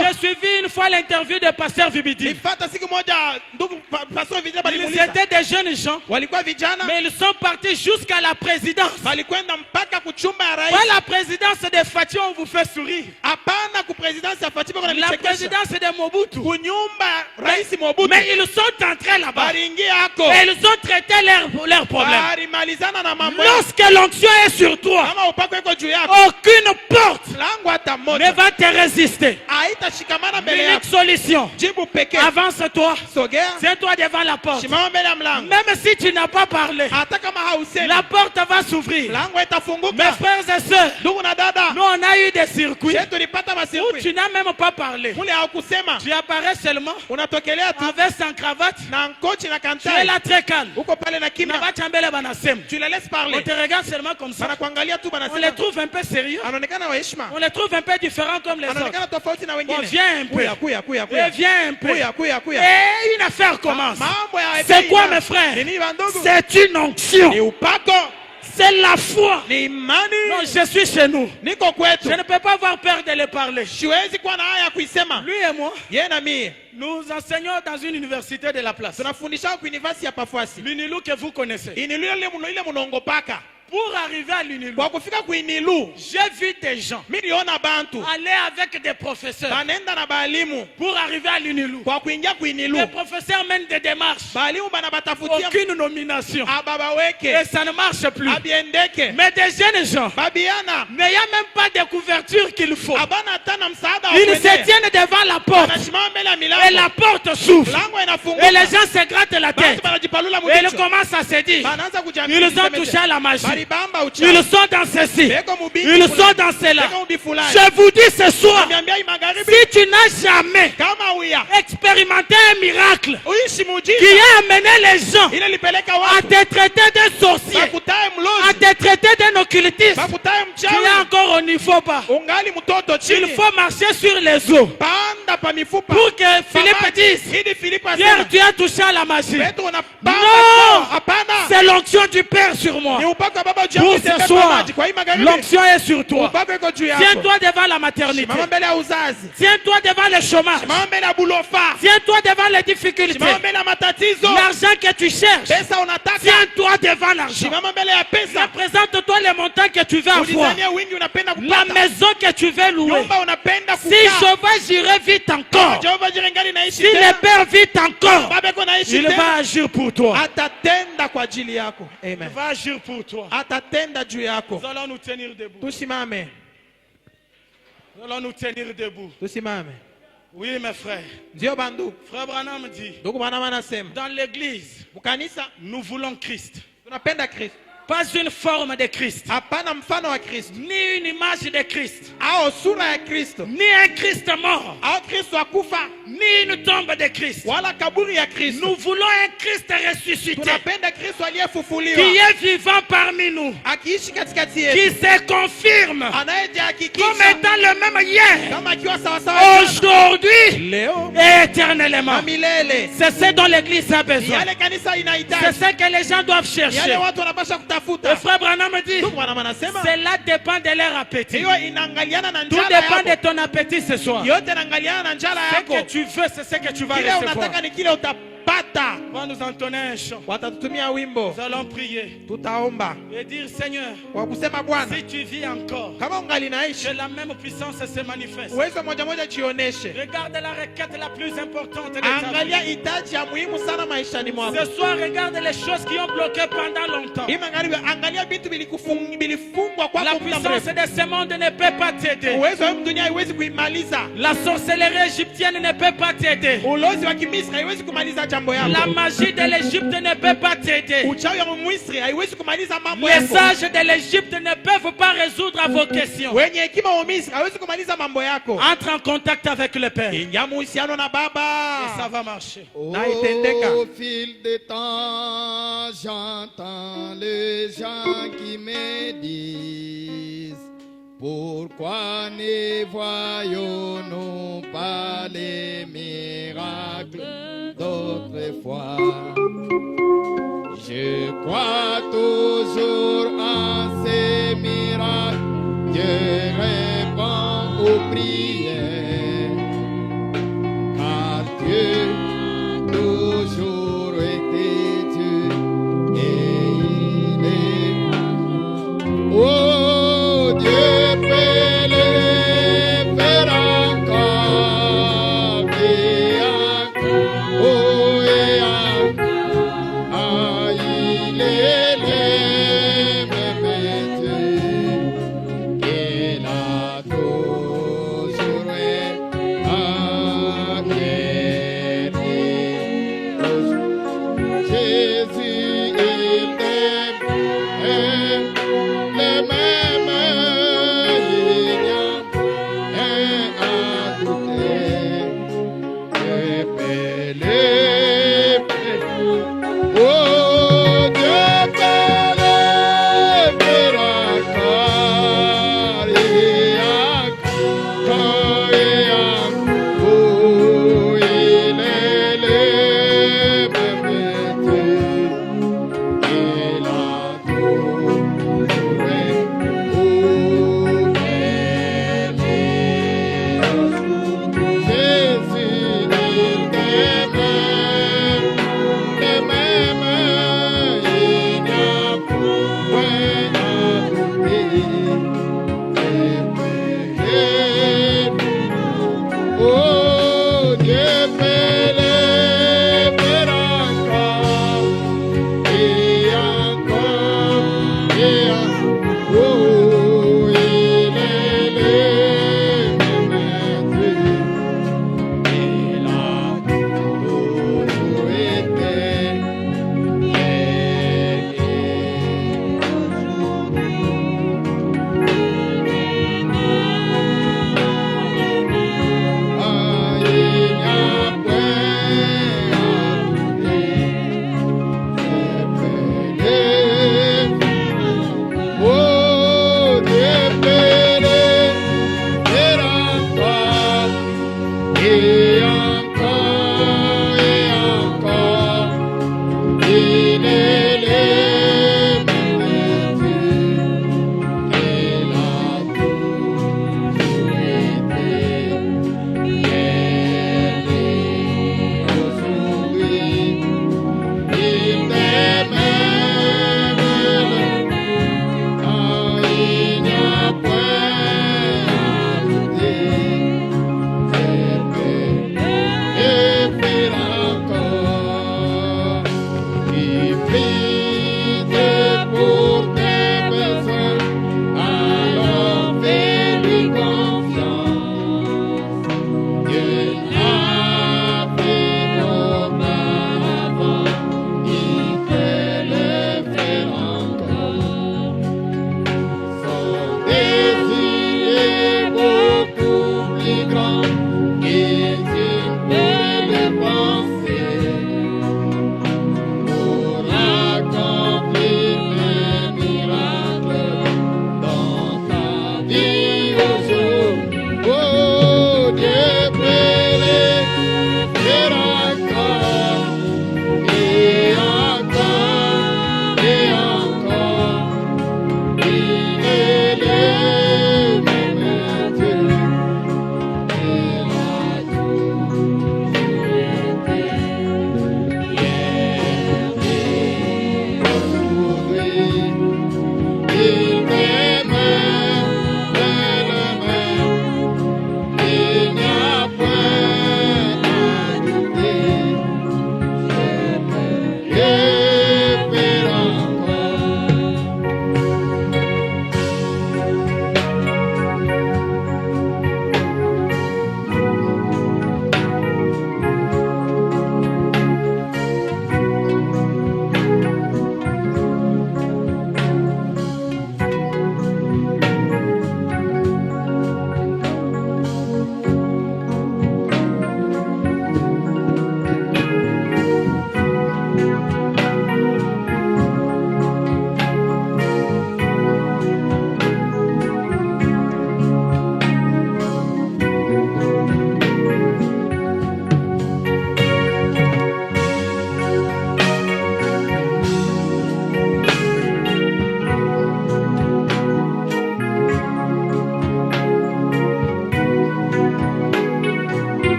J'ai suivi une fois l'interview de Pasteur Vibidi. Nifata siku moja ndugu pastor vijana Ils balimuuliza, étaient des jeunes gens, walikuwa vijana mais ils sont partis jusqu'à la présidence. balikwenda mpaka kuchumba ya Pas rais. la présidence de Fatih, on vous fait sourire. Hapana ku presidence ya Fatiba kuna La nichekesha. présidence de Mobutu. Kunyumba rais Mobutu. Mais ils sont entrés là-bas. Baliingia hako. Et ils ont traité leurs problèmes. Balimalizana na mambo. yao. Lorsque l'onction est sur toi, Kama upako iko juu yako, aucune porte mlango hata ne moja va te résister. haitashikamana mbele L'unique yako. solution, Jibu pekee, avance-toi, sogea, tiens-toi devant la porte. simama mbele ya mlango. Même si tu n'as pas parlé, Hata kama hausemi, la porte va s'ouvrir. mlango Mes itafunguka. frères et sœurs, Ndugu na dada, nous on a eu des circuits je tulipata où masirkwi. tu n'as même pas parlé. Mule haukusema, Tu apparais seulement unatokelea tu avec sans cravate. na kochi na Tu es kantai. là très calme. Uko pale na kimya. Nabachambele banasema. Tu les laisses On parler. te regarde seulement comme ça. Banakuangalia tu On les banasema. trouve un peu sérieux. Anaonekana wa heshima. On les trouve un peu différents comme les autres. Anaonekana tofauti na Bon, wengine. viens un peu. Kuya. Et viens un peu. Kuya. Et une affaire commence. Mambo ya C'est quoi, ebei, mes frères? Nini bandugu? C'est une onction. Ni upako, C'est la foi. ni imani. Non, je suis chez nous. Niko kwetu. Je ne peux pas avoir peur de le parler. Siwezi kuwa na haya ya kuisema. Lui et moi, Yeye na mimi nous enseignons dans une université de la place. tunafundisha ku university ya Pafuasi. L'Unilu que vous connaissez. Inilu ile munongopaka. Pour arriver à l'Unilu, Kwa kufika ku Inilu, j'ai vu des gens mimi niliona bantu aller avec des professeurs. banaenda na balimu. Pour arriver à l'Unilu, Kwa kuingia ku Inilu, les professeurs mènent des démarches. balimu bana batafutia Aucune nomination. ababaweke, Et ça ne marche plus. abiendeke. Mais des jeunes gens, Babiana, n'ayant même pas de couverture qu'il faut, abana tana msaada wa ils se kuendea. tiennent devant la porte. Anasimama mbele ya Et milango. la porte s'ouvre. Milango inafunguka. Et les gens se grattent la Basi tête. banajipalula Et ils mukichwa. commencent à se dire, Banaanza kujiambia ils ont niseme touché tena. à la magie. Balibamba uchawi. Ils sont dans ceci. Beko mubiki Ils fulani. sont dans cela. Beko mubi fulani. Je vous dis ce soir, Niambia hii magharibi, si tu n'as jamais kama uya expérimenté un miracle uishi qui muujiza a amené les gens ile lipeleka à watu te traiter d'un sorcier, bakutaye à mlozi, te traiter d'un occultiste, bakutaye tu es mchawi, encore au niveau bas. ungali mtoto Il chini, faut marcher sur les eaux panda pa mifupa pour que Philippe dise, ili Filipo Pierre, asema tu as touché à la magie. Petro unapanda Non, sawa. Hapana, c'est l'onction du Père sur moi. ni upako wa baba juu Pour yangu, ce sipeka soir, maji. Kwa hii magharibi l'onction est sur toi. upako iko juu yako. Tiens-toi devant la maternité. Simama mbele ya uzazi, Tiens-toi devant le chômage. simama mbele ya bulofa, Tiens-toi devant les difficultés. simama mbele ya matatizo, L'argent que tu cherches. pesa unataka, Tiens-toi devant l'argent. simama mbele ya pesa, Représente-toi les montants que tu veux avoir. ulizania wingi unapenda La kupata, maison que tu veux louer. nyumba unapenda Si kukaa. Jéhovah j'irai vite encore, Jehova Jireh ngali naishi si le tena, Père vit encore, Babeko naishi il tena, va agir pour toi. atatenda kwa ajili yako. Il Amen. va agir pour toi. Atatenda juu yako. Nous allons nous tenir debout. Tusimame. Nous allons nous tenir debout. Tusimame. Oui, mes frères. Ndio bandu. Frère Branham dit, Ndugu bana wanasema, dans l'église, mukanisa nous voulons Christ. tunapenda Kristo. Pas une forme de Christ, Hapana mfano wa Kristo. ni une image de Christ, Au sura ya Kristo. ni un Christ mort, Au Kristo akufa ni une tombe de Christ. wala kaburi ya Kristo. Nous voulons un Christ ressuscité, Tunapenda Kristo qui aliyefufuliwa, est vivant parmi nous, akiishi katikati qui yetu, se confirme comme anayejihakikisha étant le même hier, kama akiwa sawasawa jana, aujourd'hui leo et éternellement. na milele. C'est ce dont l'église a Ni besoin. yale kanisa C'est inahitaji, ce que les gens doivent ni yale chercher. watu wanapasha Le kutafuta. frère Branham dit, Ndugu bwana wanasema cela dépend de leur appétit. hiyo inaangaliana na Tout njala dépend de yako. ton appétit ce soir. Yote inaangaliana na njala Ce que yako. tu veux, c'est ce que tu vas Kile recevoir. unataka ni kile utapata. On va nous entonner un chant. Watatutumia wimbo, Nous allons prier tutaomba et dire, Seigneur, kwa kusema Bwana, si tu vis encore, kama ungali naishi, que la même puissance se manifeste. uwezo moja moja jioneshe. Regarde la requête la plus importante de ta vie. Angalia hitaji ya muhimu sana maishani mwako. Ce soir, regarde les choses qui ont bloqué pendant longtemps. Hii magharibi, angalia vitu vilifungwa La kwako muda puissance mrefu. de ce monde ne peut pas t'aider. Uwezo wa dunia haiwezi kuimaliza. La sorcellerie égyptienne ne peut pas t'aider. Ulozi wa Kimisri haiwezi kumaliza jambo La yako. magie de l'Égypte ne peut pas t'aider. Uchawi wa Misri haiwezi kumaliza mambo Les yako. sages de l'Égypte ne peuvent pas résoudre vos questions. Wenye hekima wa Misri hawezi kumaliza mambo yako. Entre en contact avec le Père. Et Ingia muhusiano na ça Baba. va marcher. Na itendeka. Au fil des temps, j'entends les gens qui me disent pourquoi ne voyons-nous pas les miracles d'autrefois? Je crois toujours en ces miracles. Dieu répond aux prières. Car Dieu toujours été Dieu et il est. Oh, Dieu peut le faire encore et encore. Oh, et encore. Ah, il est le même Dieu et la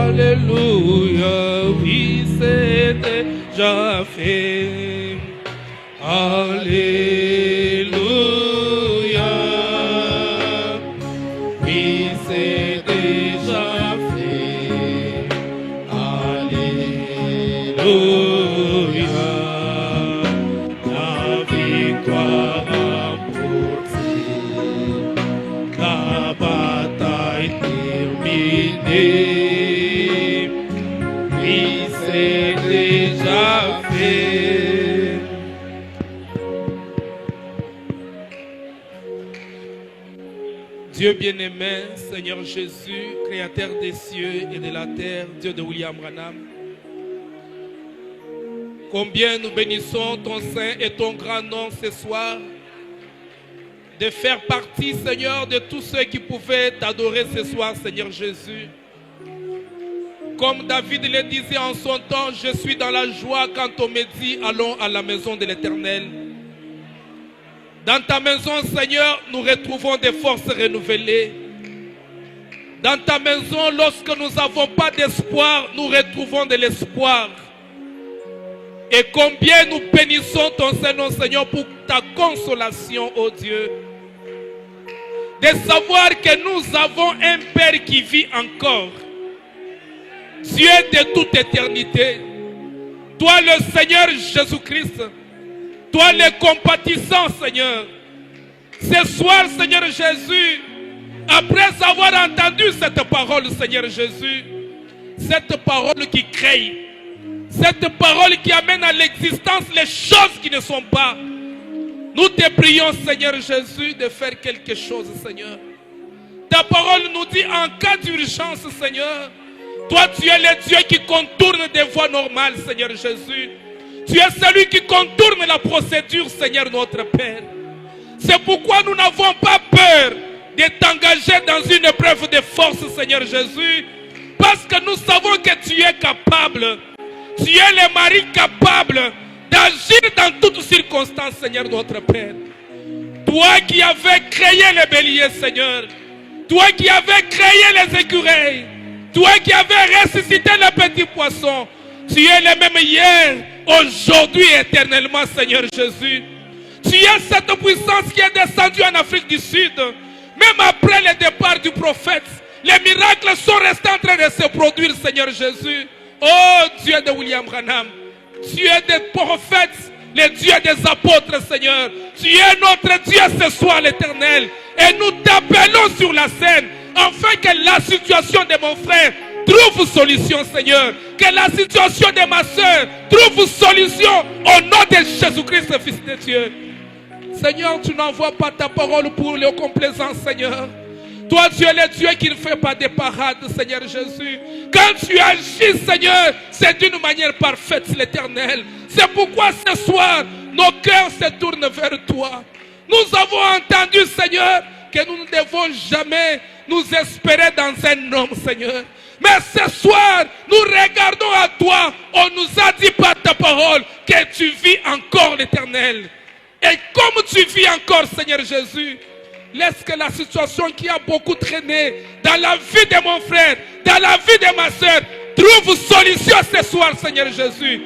Alléluia, oui, c'est déjà fait. Alléluia, oui, c'est déjà fait. Alléluia, la victoire remportée, la bataille terminée. Oui, c'est déjà fait. Dieu bien-aimé, Seigneur Jésus, Créateur des cieux et de la terre, Dieu de William Branham, combien nous bénissons ton saint et ton grand nom ce soir, de faire partie, Seigneur, de tous ceux qui pouvaient t'adorer ce soir, Seigneur Jésus. Comme David le disait en son temps, je suis dans la joie quand on me dit, allons à la maison de l'Éternel. Dans ta maison, Seigneur, nous retrouvons des forces renouvelées. Dans ta maison, lorsque nous n'avons pas d'espoir, nous retrouvons de l'espoir. Et combien nous bénissons ton Seigneur, Seigneur, pour ta consolation, ô Dieu. De savoir que nous avons un Père qui vit encore. Dieu de toute éternité. Toi le Seigneur Jésus-Christ. Toi le compatissant, Seigneur. Ce soir, Seigneur Jésus, après avoir entendu cette parole, Seigneur Jésus, cette parole qui crée, cette parole qui amène à l'existence les choses qui ne sont pas, nous te prions, Seigneur Jésus, de faire quelque chose, Seigneur. Ta parole nous dit en cas d'urgence, Seigneur, toi tu es le Dieu qui contourne des voies normales, Seigneur Jésus. Tu es celui qui contourne la procédure, Seigneur notre Père. C'est pourquoi nous n'avons pas peur de t'engager dans une épreuve de force, Seigneur Jésus. Parce que nous savons que tu es capable. Tu es le mari capable d'agir dans toutes circonstances, Seigneur notre Père. Toi qui avais créé les béliers, Seigneur. Toi qui avais créé les écureuils. Toi qui avais ressuscité les petits poissons. Tu es le même hier, aujourd'hui et éternellement, Seigneur Jésus. Tu es cette puissance qui est descendue en Afrique du Sud. Même après le départ du prophète, les miracles sont restés en train de se produire, Seigneur Jésus. Oh Dieu de William Branham, Dieu des prophètes, le Dieu des apôtres, Seigneur. Tu es notre Dieu ce soir, l'Éternel. Et nous t'appelons sur la scène, afin que la situation de mon frère trouve solution, Seigneur. Que la situation de ma soeur trouve solution au nom de Jésus-Christ, Fils de Dieu. Seigneur, tu n'envoies pas ta parole pour les complaisants, Seigneur. Toi, tu es le Dieu qui ne fait pas de parade, Seigneur Jésus. Quand tu agis, Seigneur, c'est d'une manière parfaite, l'Éternel. C'est pourquoi ce soir, nos cœurs se tournent vers toi. Nous avons entendu, Seigneur, que nous ne devons jamais nous espérer dans un homme, Seigneur. Mais ce soir, nous regardons à toi. On nous a dit par ta parole que tu vis encore, l'Éternel. Et comme tu vis encore, Seigneur Jésus, laisse que la situation qui a beaucoup traîné dans la vie de mon frère, dans la vie de ma soeur, trouve solution ce soir, Seigneur Jésus.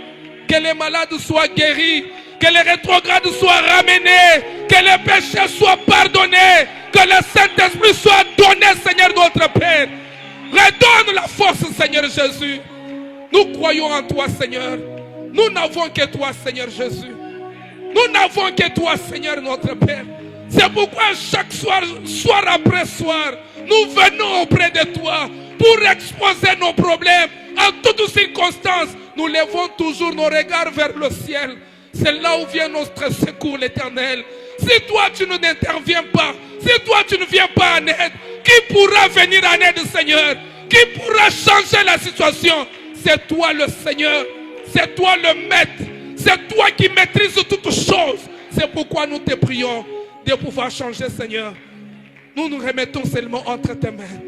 Que les malades soient guéris, que les rétrogrades soient ramenés, que les péchés soient pardonnés, que le Saint-Esprit soit donné, Seigneur notre Père. Redonne la force, Seigneur Jésus. Nous croyons en toi, Seigneur. Nous n'avons que toi, Seigneur Jésus. Nous n'avons que toi, Seigneur notre Père. C'est pourquoi chaque soir, soir après soir, nous venons auprès de toi pour exposer nos problèmes. En toutes circonstances, nous levons toujours nos regards vers le ciel. C'est là où vient notre secours, l'Éternel. Si toi tu n'interviens pas, si toi tu ne viens pas en aide, qui pourra venir en aide, Seigneur? Qui pourra changer la situation? C'est toi le Seigneur, c'est toi le Maître, c'est toi qui maîtrises toutes choses. C'est pourquoi nous te prions de pouvoir changer, Seigneur. Nous nous remettons seulement entre tes mains.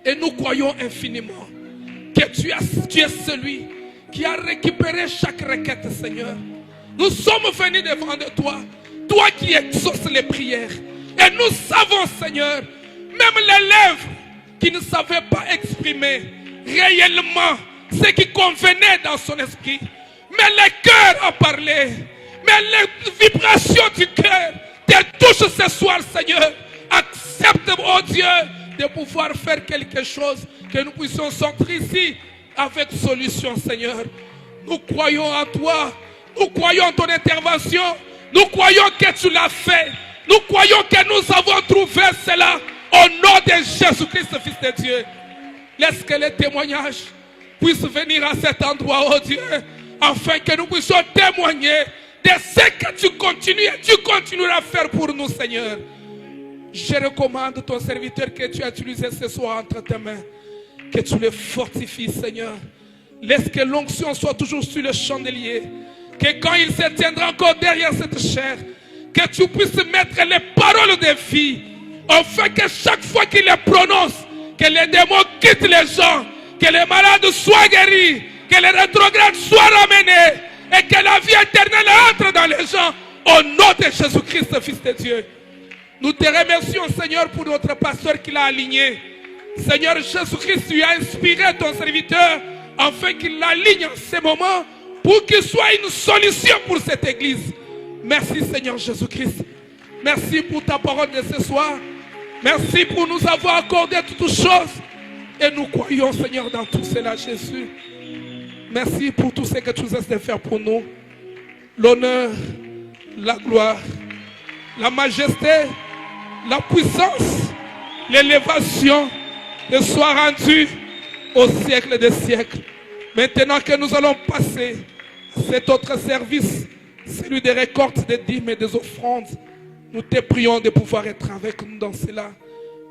Et nous croyons infiniment que tu es celui qui a récupéré chaque requête, Seigneur. Nous sommes venus devant de toi, toi qui exauces les prières. Et nous savons, Seigneur, même les lèvres qui ne savaient pas exprimer réellement ce qui convenait dans son esprit. Mais le cœur a parlé. Mais les vibrations du cœur te touchent ce soir, Seigneur. Accepte, oh Dieu, de pouvoir faire quelque chose, que nous puissions sortir ici avec solution, Seigneur. Nous croyons en toi. Nous croyons en ton intervention. Nous croyons que tu l'as fait. Nous croyons que nous avons trouvé cela au nom de Jésus-Christ, Fils de Dieu. Laisse que les témoignages puissent venir à cet endroit, oh Dieu, afin que nous puissions témoigner de ce que tu continues et tu continueras à faire pour nous, Seigneur. Je recommande ton serviteur que tu as utilisé ce soir entre tes mains. Que tu le fortifies, Seigneur. Laisse que l'onction soit toujours sur le chandelier. Que quand il se tiendra encore derrière cette chair, que tu puisses mettre les paroles de vie, afin que chaque fois qu'il les prononce, que les démons quittent les gens, que les malades soient guéris, que les rétrogrades soient ramenés, et que la vie éternelle entre dans les gens, au nom de Jésus-Christ, Fils de Dieu. Nous te remercions, Seigneur, pour notre pasteur qui l'a aligné. Seigneur Jésus-Christ, tu as inspiré ton serviteur, afin qu'il l'aligne en ce moment, pour qu'il soit une solution pour cette église. Merci, Seigneur Jésus-Christ. Merci pour ta parole de ce soir. Merci pour nous avoir accordé toutes choses. Et nous croyons, Seigneur, dans tout cela, Jésus. Merci pour tout ce que tu essaies de faire pour nous. L'honneur, la gloire, la majesté, la puissance, l'élévation, ne soit rendue au siècle des siècles. Maintenant que nous allons passer à cet autre service, celui des récoltes des dîmes et des offrandes, nous te prions de pouvoir être avec nous dans cela.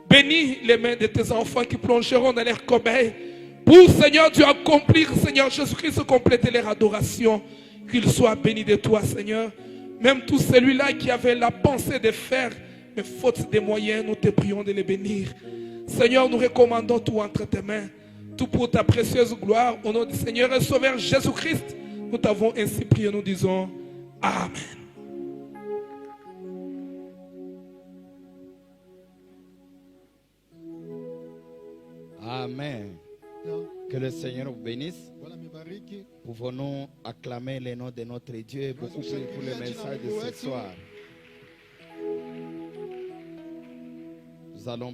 Bénis les mains de tes enfants qui plongeront dans leur corbeille pour, Seigneur Dieu, accomplir, Seigneur Jésus-Christ, compléter leur adoration. Qu'ils soient bénis de toi, Seigneur. Même tout celui-là qui avait la pensée de faire, mais faute des moyens, nous te prions de les bénir. Seigneur, nous recommandons tout entre tes mains. Tout pour ta précieuse gloire. Au nom du Seigneur et Sauveur Jésus-Christ, nous t'avons ainsi prié, nous disons Amen. Amen. Que le Seigneur vous bénisse. Pouvons-nous acclamer le nom de notre Dieu et beaucoup plus pour le message de ce soir. Nous allons